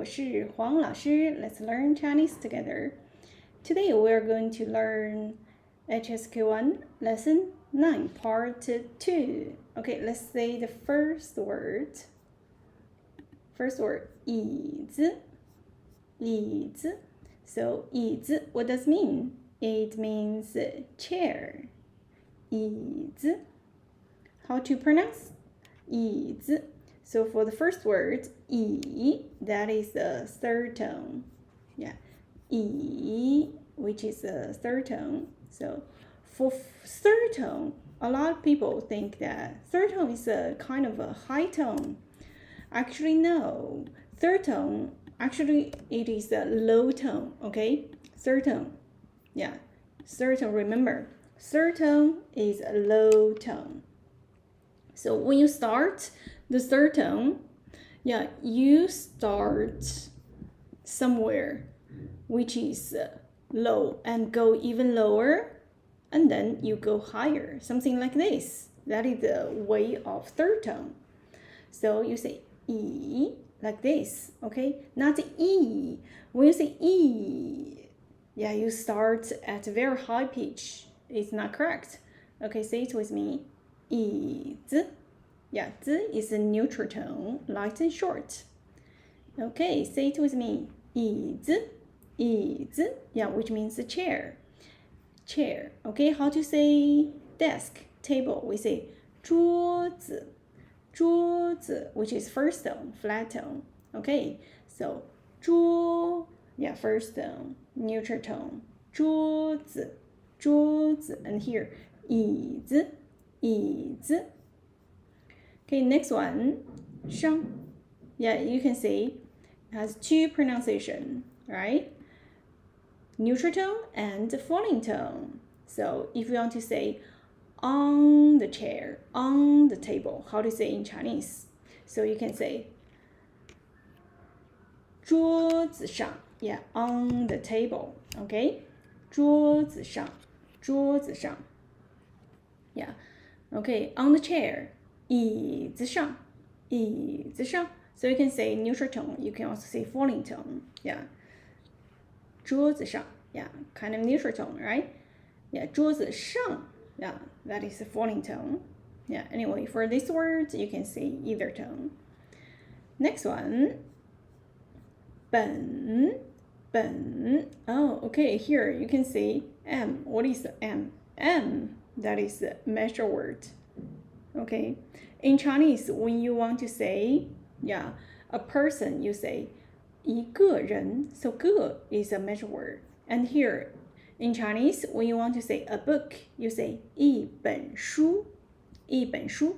我是黄老师 Let's learn Chinese together. Today we are going to learn HSK1 lesson 9 part 2. Okay, let's say the first word. First word, 椅子. So 椅子, what does it mean? It means chair. 椅子. How to pronounce? 椅子. So for the first word, 椅, that is the third tone. Yeah, 椅, which is the third tone. So for third tone, a lot of people think that third tone is a kind of a high tone. Actually, no. Third tone, actually, it is a low tone, okay? Third tone. Yeah, third tone, remember. Third tone is a low tone. So when you start the third tone, yeah, you start somewhere which is low and go even lower, and then you go higher, something like this. That is the way of third tone. So you say 椅 like this, okay? Not 一. When you say 一, yeah, you start at a very high pitch. It's not correct. Okay, say it with me. 椅子. Yeah, 子 is a neutral tone, light and short. Okay, say it with me. 椅子. Yeah, which means a chair. Chair. Okay, how to say desk, table? We say 桌子. 桌子, which is first tone, flat tone. Okay, so 桌, yeah, first tone, neutral tone. 桌子. And here 椅子. Okay, next one, 上. Yeah, you can see it has two pronunciation, right? Neutral tone and falling tone. So if you want to say on the chair, on the table, how to say in Chinese? So you can say 桌子上, yeah, on the table, okay? 桌子上. Yeah, okay, on the chair, 椅子上. So you can say neutral tone, you can also say falling tone, yeah. 桌子上, yeah, kind of neutral tone, right? Yeah, 桌子上, yeah, that is a falling tone. Yeah, anyway, for this word, you can say either tone. Next one, 本. Oh, okay, here you can see M. What is the M? M, that is the measure word. Okay, in Chinese, when you want to say, yeah, a person, you say 一个人. So 个 is a measure word. And here, in Chinese, when you want to say a book, you say 一本书.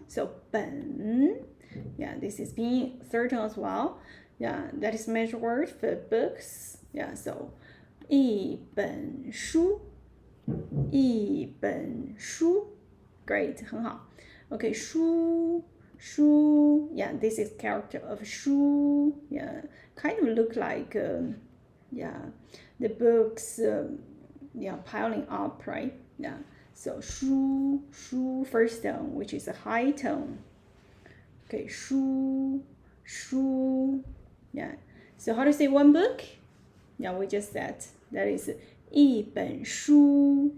So 本. Yeah, this is being third tone as well. Yeah, that is measure word for books. Yeah, so 一本书. Great, 很好. Okay, 书, yeah, this is character of 书. Yeah, kind of look like, yeah, the books, yeah, piling up, right? Yeah, so 书, first tone, which is a high tone. Okay, 书, yeah. So how to say one book? Yeah, we just said that is 一本书.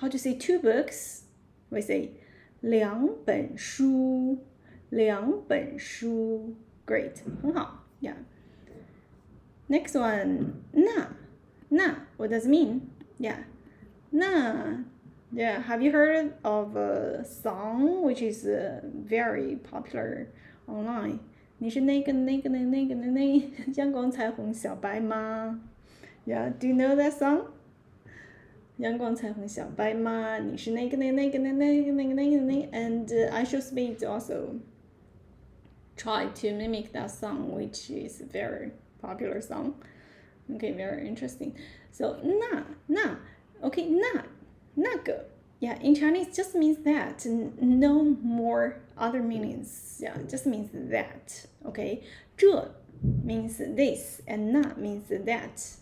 How to say two books? We say 两本书. Great, 很好. Yeah. Next one, 那, what does it mean? Yeah, 那. Yeah, have you heard of a song which is very popular online? 你是那个阳光彩虹小白马. Yeah, do you know that song? 阳光彩虹小白马, 你是那个 and I Shall Speed also tried to mimic that song, which is a very popular song. Okay, very interesting. So 那, okay, 那个. Yeah, in Chinese just means that, no more other meanings. Yeah, just means that. Okay, 这 means this and 那 means that.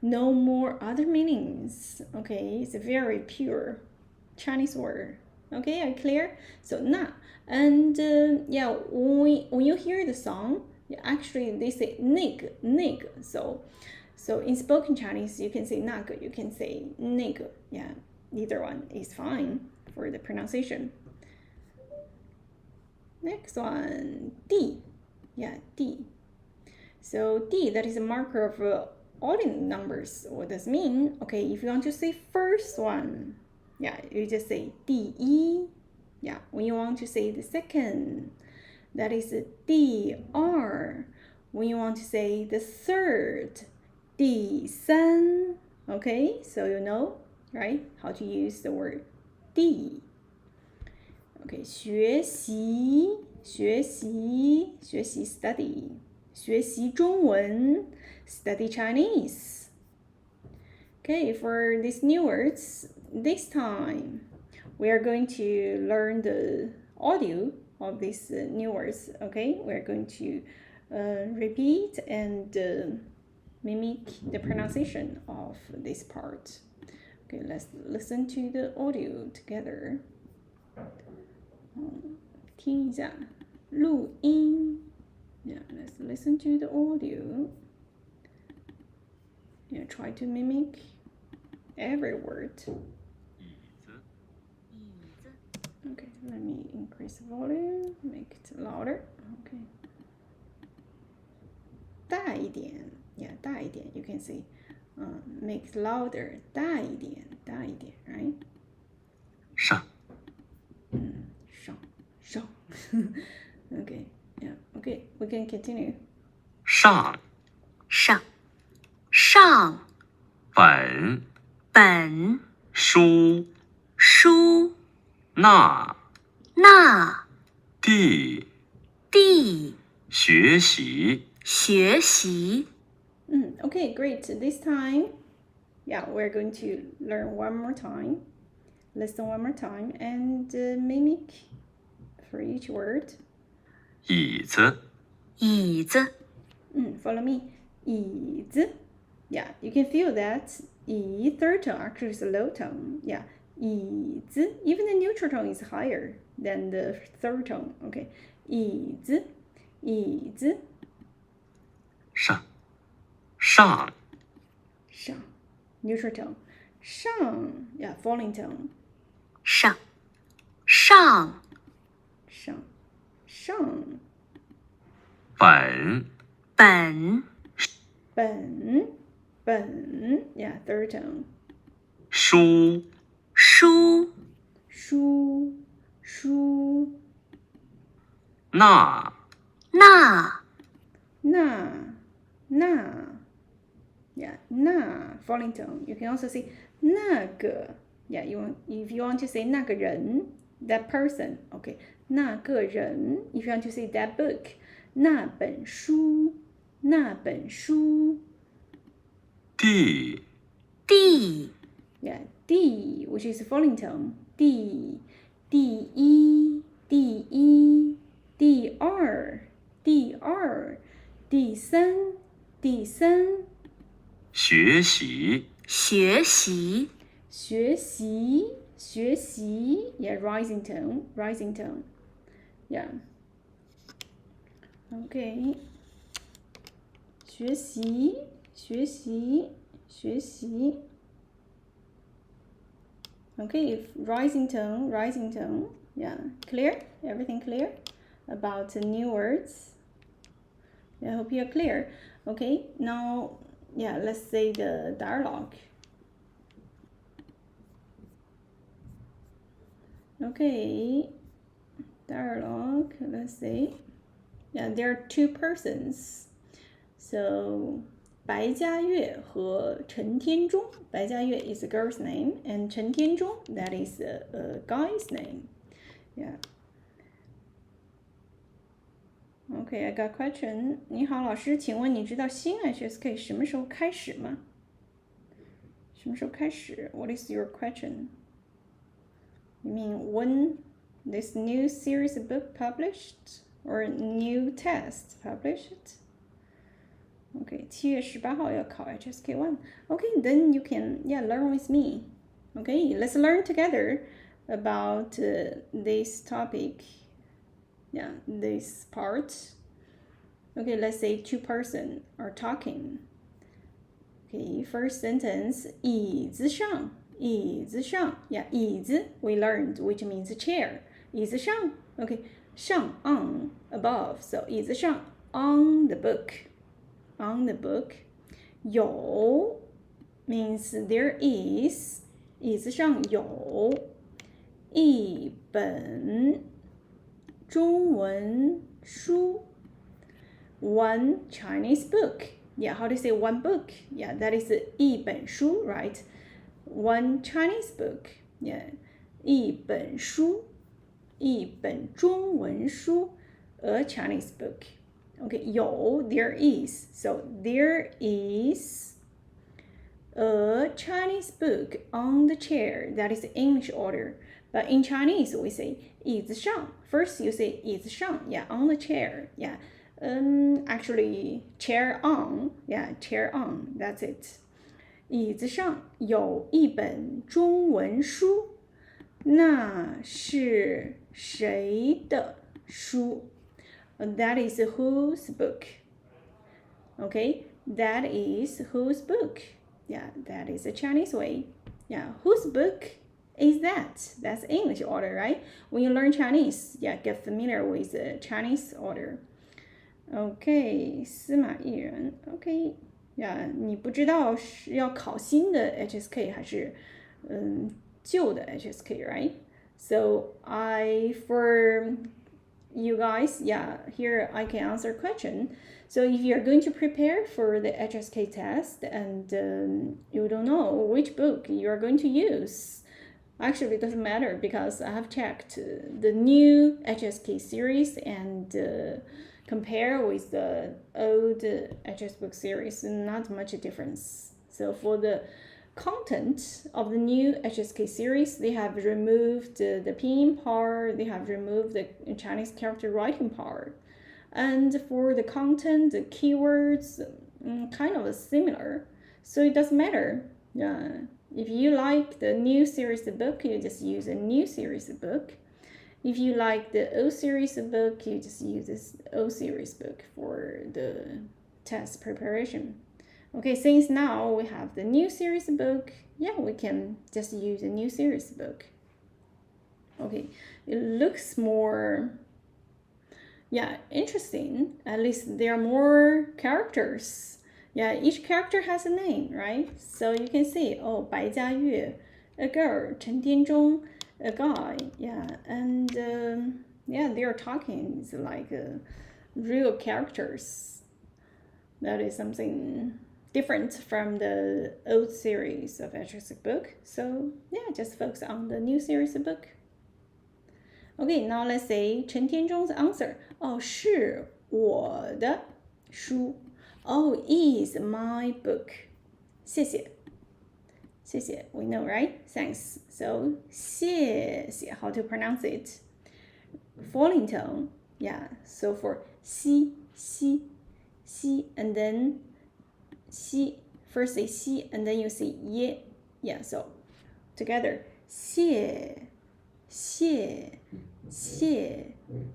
No more other meanings. Okay, it's a very pure Chinese word. Okay, are you clear? So 那, and yeah, when you hear the song, Yeah, actually, they say nig. So in spoken Chinese, you can say 那个, you can say 那个. Yeah, either one is fine for the pronunciation. Next one, 地. Yeah, 地. So 地, that is a marker of odd numbers. What does it mean? Okay, if you want to say first one, yeah, you just say 第一. Yeah, when you want to say the second, that is 第二. When you want to say the third, 第三. Okay, so you know, right, how to use the word 地. Okay, 学习 study. 学习中文 study Chinese. Okay, for these new words, this time we are going to learn the audio of these new words. Okay, we're going to repeat and mimic the pronunciation of this part. Okay, let's listen to the audio together. 听一下录音. Yeah, let's listen to the audio. Yeah, try to mimic every word. Okay, let me increase the volume, make it louder. Okay. 大一点. Yeah, 大一点. You can say, make it louder. 大一点, right? 上. 上. Okay, yeah, okay, we can continue. 上. 上 本 书 那地 学习 Okay, great. This time, yeah, we're going to learn one more time, listen one more time, and mimic for each word. 椅子 Follow me. 椅子. Yeah, you can feel that 椅 third tone actually is a low tone. Yeah, 椅子. Even the neutral tone is higher than the third tone. Okay, 椅子 上 neutral tone. 上 yeah, falling tone. 上本 yeah, third tone. 书那 yeah, 那 falling tone. You can also say 那个 yeah, if you want to say 那个人 that person, okay, 那个人 if you want to say that book, 那本书地 yeah, 地 which is falling tone. 第一第二第三学习 yeah, rising tone. Yeah. Okay. 学习 Okay, rising tone. Yeah, clear? Everything clear about the new words? I hope you're clear. Okay, now, yeah, let's say the dialogue. Okay, dialogue, let's say. Yeah, there are two persons. So, 白嘉月和陈天中. 白嘉月 is a girl's name, and 陈天中, that is a guy's name. Yeah. Okay, I got question. 你好，老师，请问你知道新 HSK 什么时候开始吗？什么时候开始？ What is your question? You mean when this new series of book published or new test published? Okay, 7月18号要考 HSK 1. Okay, then you can learn with me. Okay, let's learn together about this topic. Yeah, this part. Okay, let's say two persons are talking. Okay, first sentence, 椅子上, 椅子上. Yeah, 椅子 we learned, which means a chair. 椅子上, okay, 上 on, above, so 椅子上 on the book, on the book. 有 means there is, 椅子上有一本中文书 one Chinese book. Yeah, how do you say one book? Yeah, that is 一本书, right? One Chinese book. Yeah, 一本书一本中文书 a Chinese book. Okay, 有 there is. So there is a Chinese book on the chair. That is the English order. But in Chinese, we say 椅子上. First, you say 椅子上. Yeah, on the chair. Yeah. Actually, chair on. Yeah, chair on. That's it. 椅子上有一本中文书。那是谁的书? That is whose book. Okay, that is whose book. Yeah, that is the Chinese way. Yeah, whose book is that? That's English order, right? When you learn Chinese, yeah, get familiar with the Chinese order. Okay, 司马懿人. Okay, yeah, 你不知道是要考新的 HSK 还是旧的 HSK, right? So for you guys, yeah, here I can answer a question. So if you're going to prepare for the HSK test and you don't know which book you are going to use, actually it doesn't matter because I have checked the new HSK series and compare with the old HS book series, not much difference. So for the content of the new HSK series, they have removed the pinyin part, they have removed the Chinese character writing part. And for the content, the keywords, kind of similar. So it doesn't matter. If you like the new series book, you just use a new series book. If you like the old series book, you just use this old series book for the test preparation. Okay, since now we have the new series book, yeah, we can just use a new series book. Okay, it looks more, yeah, interesting. At least there are more characters. Yeah, each character has a name, right? So you can see, oh, 白佳悦, a girl, 陈天中, a guy, yeah, and yeah, they are talking. It's like real characters. That is something different from the old series of HSK book. So yeah, just focus on the new series book. Okay, now let's say 陈天中's answer. 哦，是我的书. Oh, is my book. 谢谢. 谢谢, we know, right? Thanks. So 谢谢, how to pronounce it? Falling tone. Yeah, so for 西, and then 西, first say 西 and then you say 耶. Yeah, so together 谢谢谢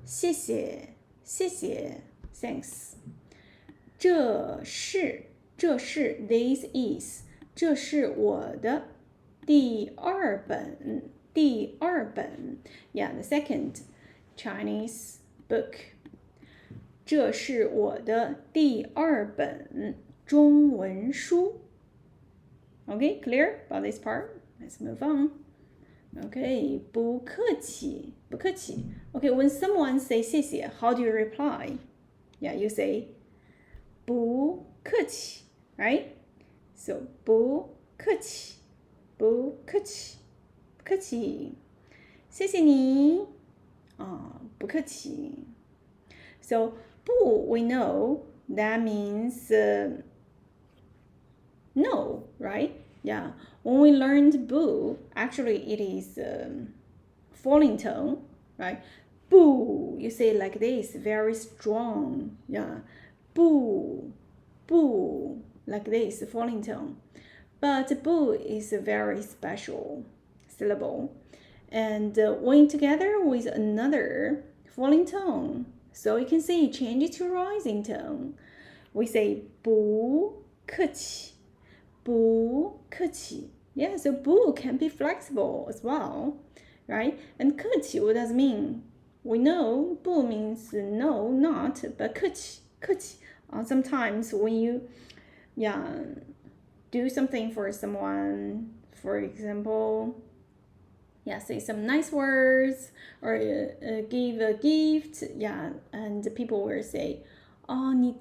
谢Thanks. 这是 this is 这是我的第二本 Yeah, the second Chinese book. 这是我的第二本中文书. Okay, clear about this part? Let's move on. Okay, 不客气. Okay, when someone says 谢谢, how do you reply? Yeah, you say 不客气, right? So 不客气. 谢谢你. 不客气. So 不 we know that means no, right? Yeah. When we learned 不, actually it is falling tone, right? 不, you say like this, very strong. Yeah. 不, like this, falling tone. But 不 is a very special syllable. And when together with another falling tone, So you can say change it to rising tone. We say 不客气,不客气. Yeah, so 不 can be flexible as well, right? And 客气, what does it mean? We know 不 means no, not, but 客气, 客气. Sometimes when you do something for someone, for example, say some nice words or give a gift, and people will say, 哦，你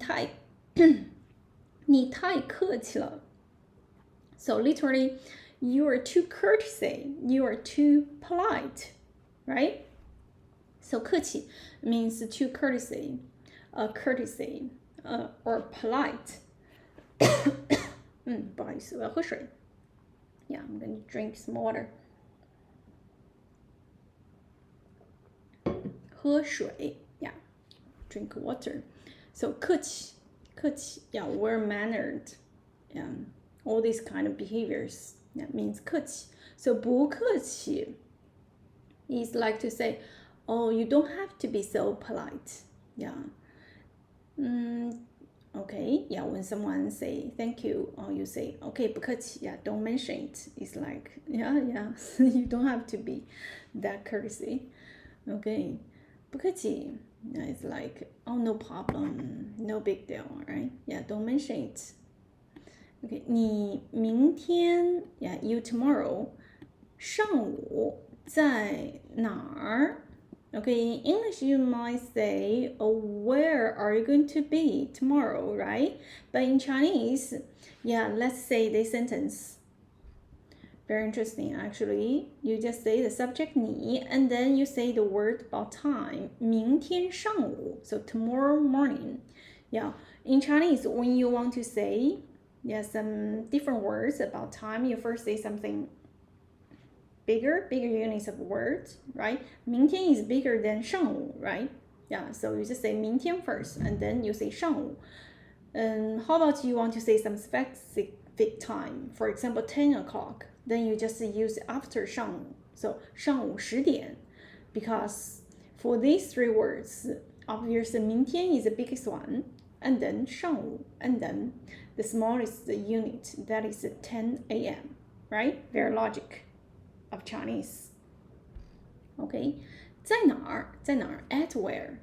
太客气了. So literally, you are too courteous, you are too polite, right? So 客气 means too courtesy, courtesy, or polite. 不好意思，我要喝水. Yeah, I'm going to drink some water. 喝水, drink water. So 客气, we're mannered. All these kind of behaviors means 客气. So 不客气 is like to say, oh, you don't have to be so polite. Okay, when someone say thank you, or you say, okay, 不客气, don't mention it. It's like, you don't have to be that courtesy. Okay, 不客气, it's like, oh, no problem, no big deal, right? Don't mention it. Okay, 你明天, you tomorrow, 上午在哪儿? Okay, in English you might say, oh, where are you going to be tomorrow, right? But in Chinese, let's say this sentence. Very interesting, actually. You just say the subject 你, and then you say the word about time. 明天上午, so tomorrow morning. In Chinese, when you want to say some different words about time, you first say something bigger units of words, right? 明天 is bigger than 上午, right? So you just say 明天 first, and then you say 上午. How about you want to say some specific time? For example, 10 o'clock. Then you just use after 上午. So 上午10点. Because for these three words, obviously 明天 is the biggest one, and then 上午, and then the smallest unit, that is 10 a.m., right? Very logic of Chinese. Okay, 在哪儿? At where?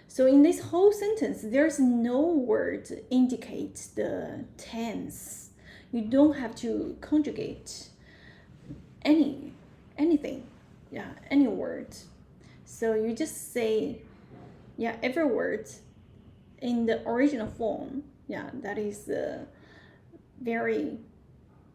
So in this whole sentence, there's no word indicate the tense. You don't have to conjugate anything. Any word. So you just say, every word in the original form. That is very,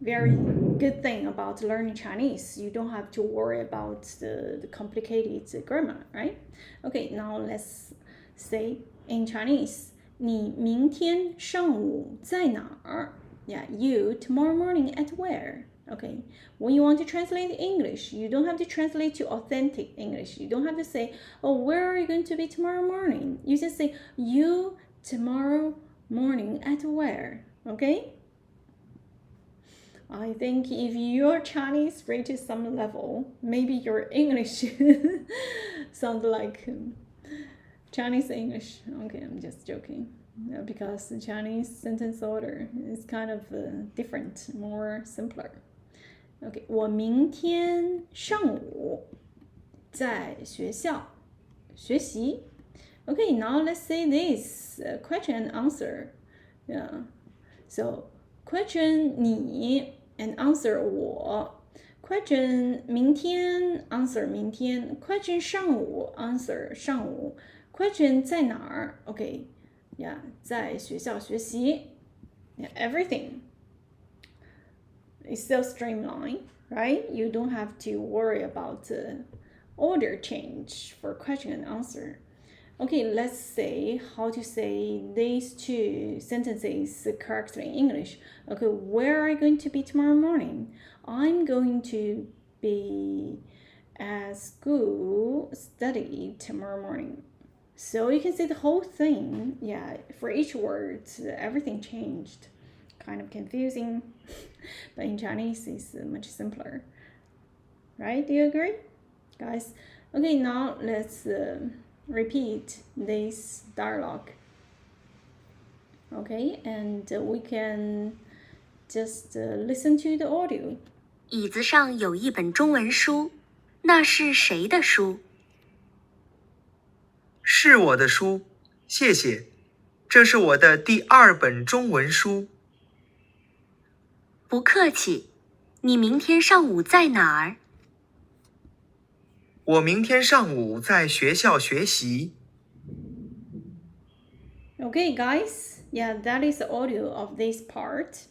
very good thing about learning Chinese. You don't have to worry about the complicated grammar, right? Okay, now let's say in Chinese, 你明天上午在哪儿? You tomorrow morning at where? Okay, when you want to translate English, you don't have to translate to authentic English. You don't have to say, oh, where are you going to be tomorrow morning? You just say, you tomorrow morning at where? Okay? I think if your Chinese reaches some level, maybe your English sounds like Chinese English. Okay, I'm just joking. Because the Chinese sentence order is kind of different, more simpler. Okay, 我明天上午在学校学习. Okay, now let's say this question and answer. So question 你 and answer 我. Question 明天 answer 明天. Question 上午 answer 上午. Question 在哪儿? Okay, 在学校学习. Everything is so streamlined, right? You don't have to worry about order change for question and answer. Okay, let's say how to say these two sentences correctly in English. Okay, where are you going to be tomorrow morning? I'm going to be at school study tomorrow morning. So you can say the whole thing. For each word, everything changed. Kind of confusing, but in Chinese it's much simpler. Right? Do you agree? Guys? Okay, now let's repeat this dialogue. Okay, and we can just listen to the audio. 椅子上有一本中文书，那是谁的书？是我的书，谢谢。这是我的第2本中文书。不客气。你明天上午在哪儿？我明天上午在学校学习。Okay, guys. Yeah, that is the audio of this part.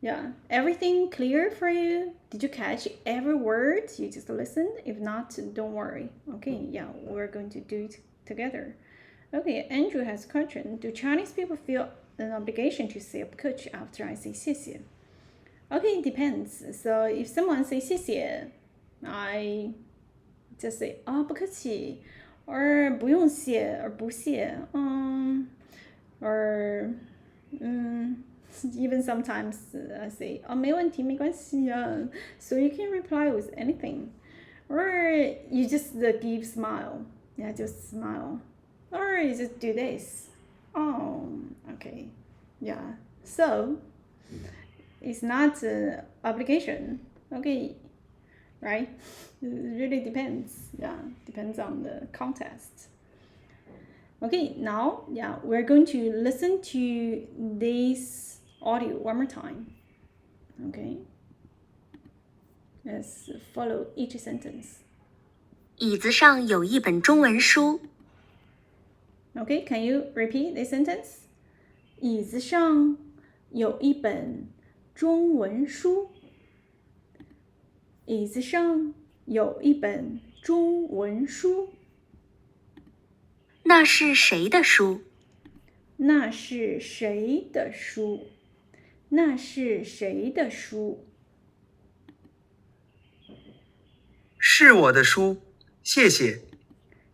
Yeah, everything clear for you? Did you catch every word? You just listen. If not, don't worry. Okay, yeah, we're going to do it together. Okay, Andrew has a question. Do Chinese people feel an obligation to say 不客气 after I say 谢谢? Okay, it depends. So if someone says 谢谢, I just say 不客气 or 不用谢 or 不谢 or even sometimes I say 没问题没关系 so you can reply with anything or you just give smile, yeah, just smile, or you just do this, okay, yeah, so it's not an obligation, okay, right? It really depends, yeah, depends on the context. Okay, now, yeah, we're going to listen to this audio one more time. Okay, let's follow each sentence. 椅子上有一本中文书。Okay, can you repeat this sentence? 椅子上有一本中文书。椅子上有一本中文书。那是谁的书？那是谁的书？那是谁的书？是我的书，谢谢。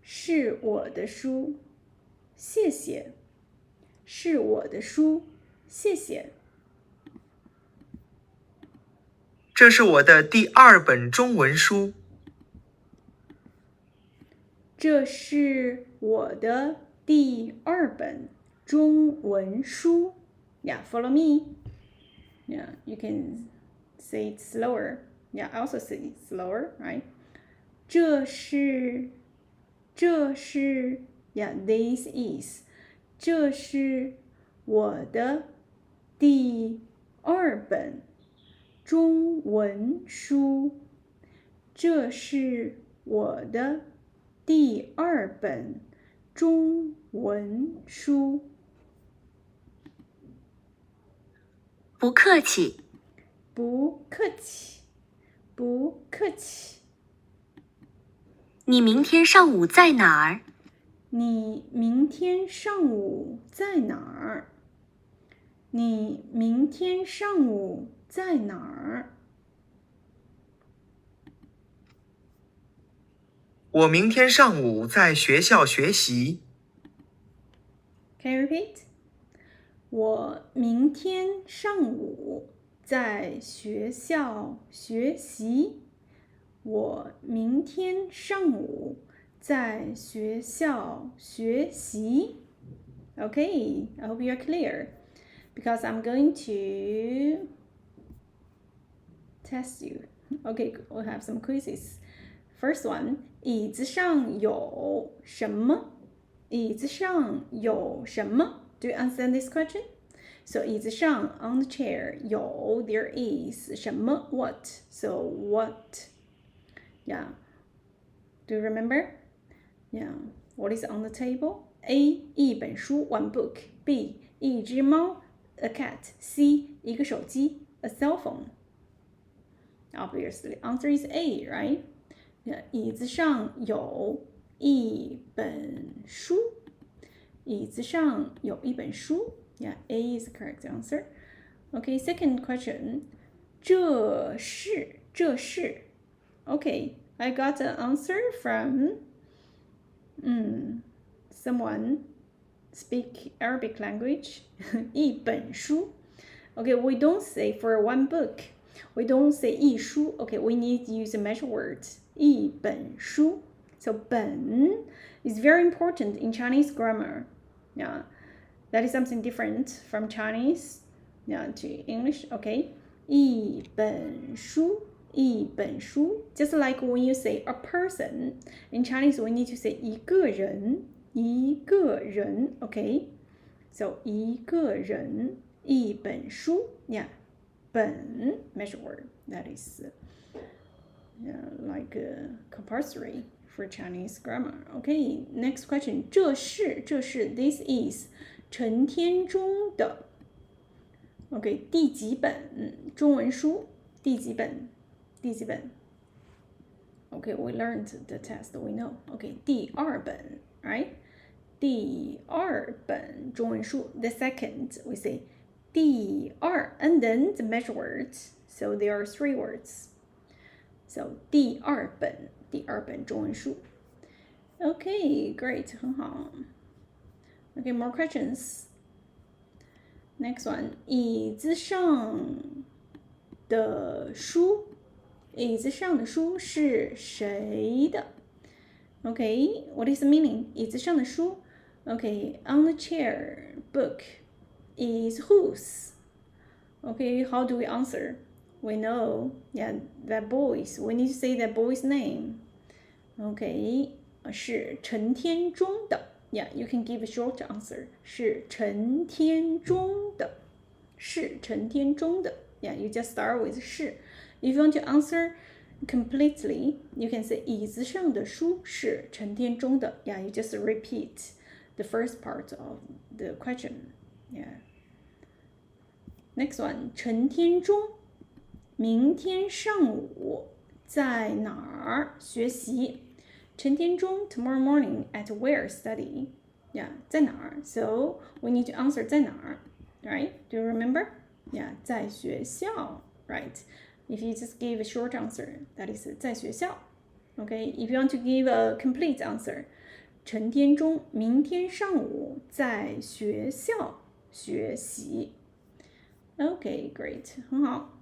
是我的书，谢谢。是我的书，谢谢。这是我的第2本中文书。这是我的第2本中文书。Yeah, follow me. Yeah, you can say it slower. Yeah, I also say it slower, right? 这是 yeah, this is 这是我的第2本中文书。这是我的第2本中文书。不客气。不客气，不客气。你明天上午在哪儿？你明天上午在哪儿？你明天上午在哪儿？我明天上午在学校学习。Can you repeat? 我明天上午在学校学习。我明天上午在学校学习。Okay, I hope you're clear. Because I'm going to test you. Okay, we'll have some quizzes. First one, 椅子上有什么？椅子上有什么？ Do you understand this question? So 椅子上 on the chair 有 there is 什么 what? So what? Yeah. Do you remember? Yeah. What is on the table? A 一本书 one book. B 一只猫 a cat. C 一个手机 a cell phone. Obviously, answer is A, right? Yeah, 椅子上有一本书。椅子上有一本书。Yeah, A is the correct answer. Okay, second question. 这是 Okay, I got an answer from someone speak Arabic language. 一本书. Okay, we don't say for one book. We don't say 一书. Okay, we need to use a measure word. 一本书. So 本 is very important in Chinese grammar. Yeah, that is something different from Chinese, yeah, to English. Okay, 一本书，一本书。Just like when you say a person, in Chinese we need to say 一个人，一个人。Okay, so 一个人，一本书。Yeah, 本 measure word. That is like compulsory for Chinese grammar. Okay, next question. 这是 this is 陈天中的 OK 第几本中文书？第几本？ Okay, we learned the test. We know. Okay, 第二本 right? 第二本中文书 The second we say 第二 and then the measure words. So there are 3 words. So 第二本中文书 Okay, great, 很好 Okay, more questions. Next one. 椅子上的书是谁的 Okay, what is the meaning? 椅子上的书 Okay, on the chair book is whose? Okay, how do we answer? We know, yeah, that boy's. We need to say that boy's name. Okay, 是陈天中的 Yeah, you can give a short answer. 是陈天中的 Yeah, you just start with 是 If you want to answer completely, you can say 椅子上的书是陈天中的 Yeah, you just repeat the first part of the question. Yeah. Next one. 陈天中明天上午在哪儿学习？陈天中 tomorrow morning at where study? Yeah, 在哪儿 So we need to answer 在哪儿 Right? Do you remember? Yeah, 在学校 Right? If you just give a short answer, that is 在学校 Okay? If you want to give a complete answer, 陈天中明天上午在学校学习 Okay, great. 很好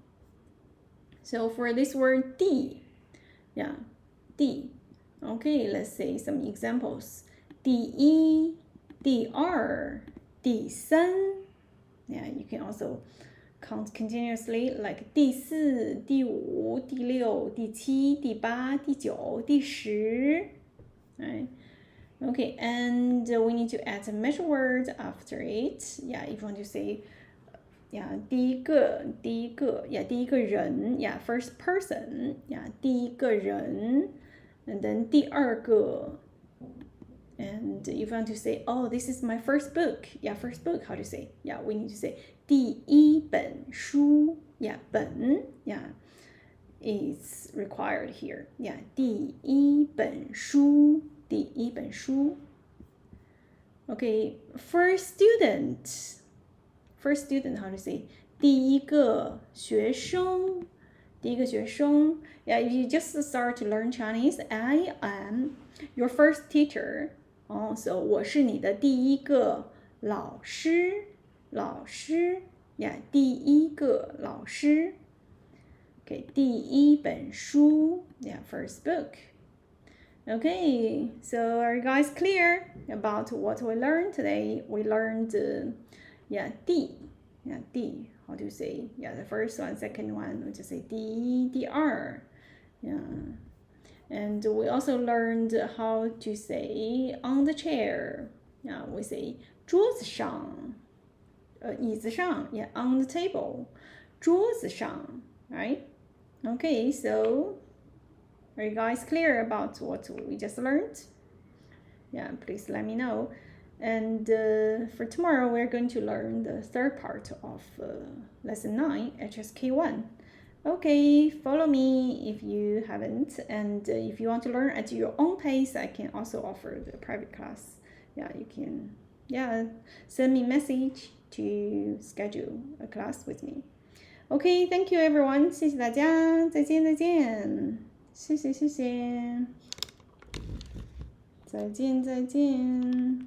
So for this word 第 Yeah, 第 Okay, let's say some examples. 第一、第二、第三 Yeah, you can also count continuously like 第四、第五、第六、第七、第八、第九、第十 Right? Okay, and we need to add a measure word after it. Yeah, if you want to say Yeah, 第一个 Yeah, 第一个人 Yeah, first person Yeah, 第一个人 And then 第二个 And if you want to say Oh, this is my first book Yeah, first book, how do you say? Yeah, we need to say 第一本书 Yeah, 本 Yeah, is required here Yeah, 第一本书 Okay, first student, how to say? 第一个学生 Yeah, if you just start to learn Chinese, I am your first teacher. Oh, so 我是你的第一个老师 Yeah, 第一个老师 Okay, 第一本书 Yeah, first book. Okay, so are you guys clear about what we learned today? We learned, 第 how do you say? Yeah, the first one, second one, we just say 第一、第二 Yeah. And we also learned how to say on the chair. Yeah, we say 桌子上椅子上 Yeah, on the table 桌子上 Right? Okay, so are you guys clear about what we just learned? Yeah, please let me know. And for tomorrow, we're going to learn the third part of lesson 9, HSK 1. Okay, follow me if you haven't. And if you want to learn at your own pace, I can also offer the private class. Yeah, you can send me a message to schedule a class with me. Okay, thank you everyone. 谢谢大家，再见再见，谢谢，再见再见。